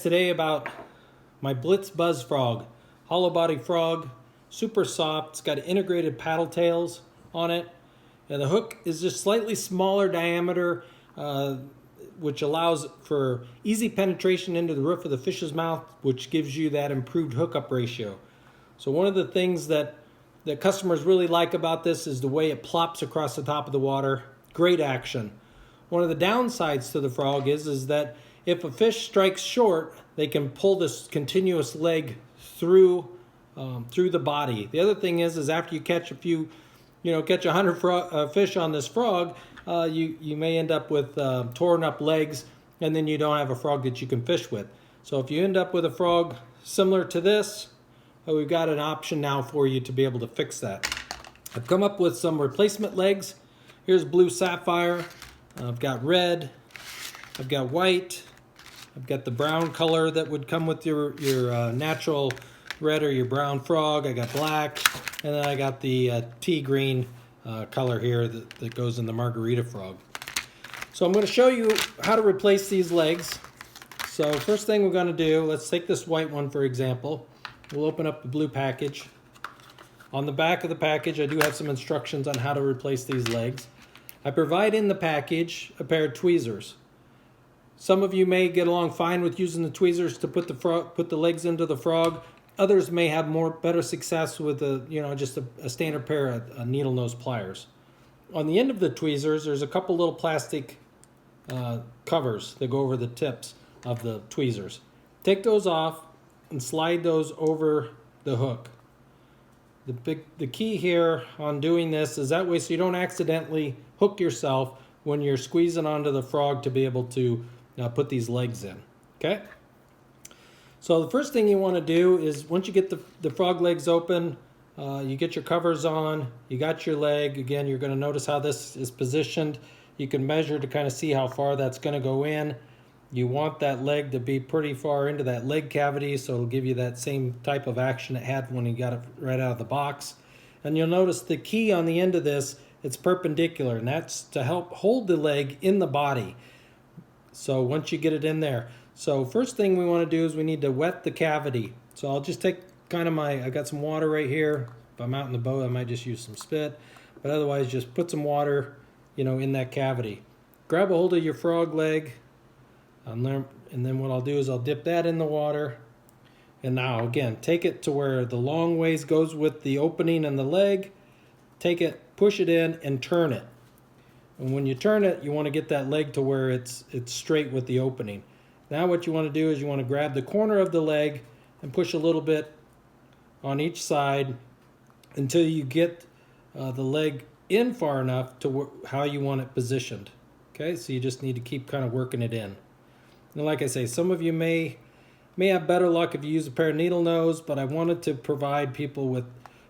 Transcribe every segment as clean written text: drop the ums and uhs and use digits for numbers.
today about my Blitz Buzz Phrog, hollow body frog, super soft. It's got integrated paddle tails on it, and the hook is just slightly smaller diameter, which allows for easy penetration into the roof of the fish's mouth, which gives you that improved hookup ratio. So one of the things that customers really like about this is the way it plops across the top of the water. Great action. One of the downsides to the frog is that if a fish strikes short, they can pull this continuous leg through the body. The other thing is after you catch a few, catch 100 fish on this frog, you may end up with torn up legs, and then you don't have a frog that you can fish with. So if you end up with a frog similar to this, we've got an option now for you to be able to fix that. I've come up with some replacement legs. Here's blue sapphire. I've got red. I've got white. I've got the brown color that would come with your natural red or your brown frog. I got black, and then I got the tea green color here that goes in the margarita frog. So I'm going to show you how to replace these legs. So first thing we're going to do, let's take this white one for example. We'll open up the blue package. On the back of the package, I do have some instructions on how to replace these legs. I provide in the package a pair of tweezers. Some of you may get along fine with using the tweezers to put the legs into the frog. Others may have better success with just a standard pair of needle nose pliers. On the end of the tweezers, there's a couple little plastic covers that go over the tips of the tweezers. Take those off and slide those over the hook. The key here on doing this is that way so you don't accidentally hook yourself when you're squeezing onto the frog to be able to put these legs in. Okay? So the first thing you want to do is once you get the frog legs open, you get your covers on, you got your leg. Again, you're going to notice how this is positioned. You can measure to kind of see how far that's going to go in. You want that leg to be pretty far into that leg cavity, so it'll give you that same type of action it had when you got it right out of the box. And you'll notice the key on the end of this, it's perpendicular, and that's to help hold the leg in the body. So once you get it in there. So first thing we want to do is we need to wet the cavity. So I'll just take I got some water right here. If I'm out in the boat, I might just use some spit. But otherwise, just put some water, in that cavity. Grab a hold of your frog leg. And then what I'll do is I'll dip that in the water. And now, again, take it to where the long ways goes with the opening and the leg. Take it, push it in, and turn it. And when you turn it, you want to get that leg to where it's straight with the opening. Now what you want to do is you want to grab the corner of the leg and push a little bit on each side until you get the leg in far enough to how you want it positioned. Okay, so you just need to keep kind of working it in. And like I say, some of you may have better luck if you use a pair of needle nose, but I wanted to provide people with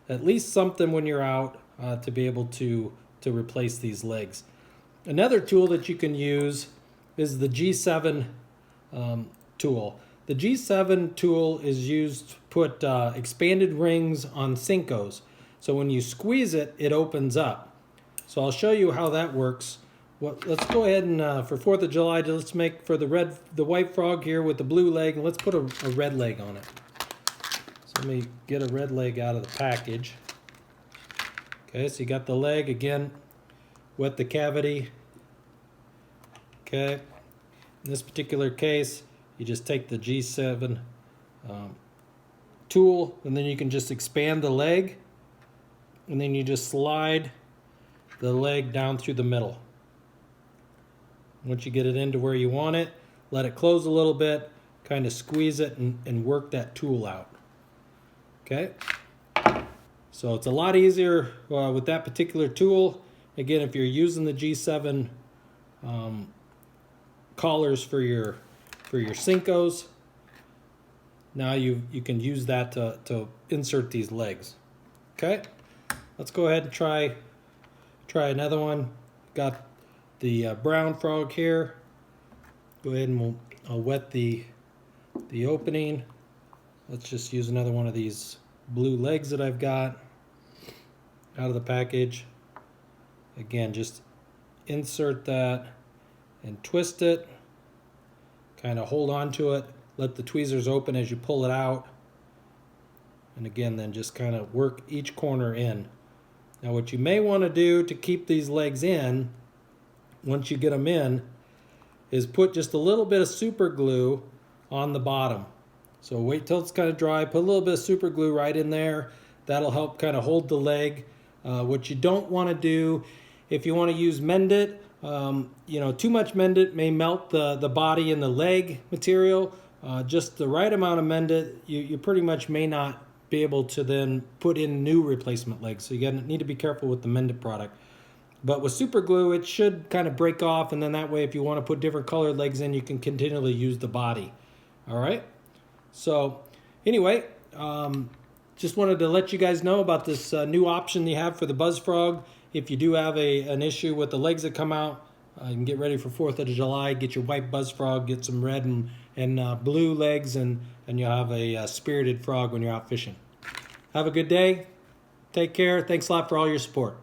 at least something when you're out to be able to replace these legs. Another tool that you can use is the G7 tool. The G7 tool is used to put expanded rings on Senkos. So when you squeeze it, it opens up. So I'll show you how that works. Let's go ahead and for 4th of July, let's make for the white frog here with the blue leg, and let's put a red leg on it. So let me get a red leg out of the package. Okay, so you got the leg again, wet the cavity. Okay, in this particular case, you just take the G7 tool, and then you can just expand the leg, and then you just slide the leg down through the middle. Once you get it into where you want it, let it close a little bit, kind of squeeze it and work that tool out. Okay? So it's a lot easier with that particular tool. Again, if you're using the G7 collars for your Senkos, now you can use that to insert these legs. Okay? Let's go ahead and try another one. Got the brown frog here. Go ahead and I'll wet the opening. Let's just use another one of these blue legs that I've got out of the package. Again, just insert that and twist it. Kind of hold on to it let the tweezers open as you pull it out. And again, then just kind of work each corner in. Now what you may want to do to keep these legs in, once you get them in, is put just a little bit of super glue on the bottom. So wait till it's kind of dry, put a little bit of super glue right in there. That'll help kind of hold the leg. What you don't want to do, if you want to use Mend It, too much Mend It may melt the body and the leg material. Just the right amount of Mend It, you pretty much may not be able to then put in new replacement legs. So you need to be careful with the Mend It product. But with super glue, it should kind of break off, and then that way if you want to put different colored legs in, you can continually use the body. All right? So anyway, just wanted to let you guys know about this new option you have for the Buzz Phrog. If you do have an issue with the legs that come out, you can get ready for 4th of July. Get your white Buzz Phrog, get some red and blue legs, and you'll have a spirited frog when you're out fishing. Have a good day. Take care. Thanks a lot for all your support.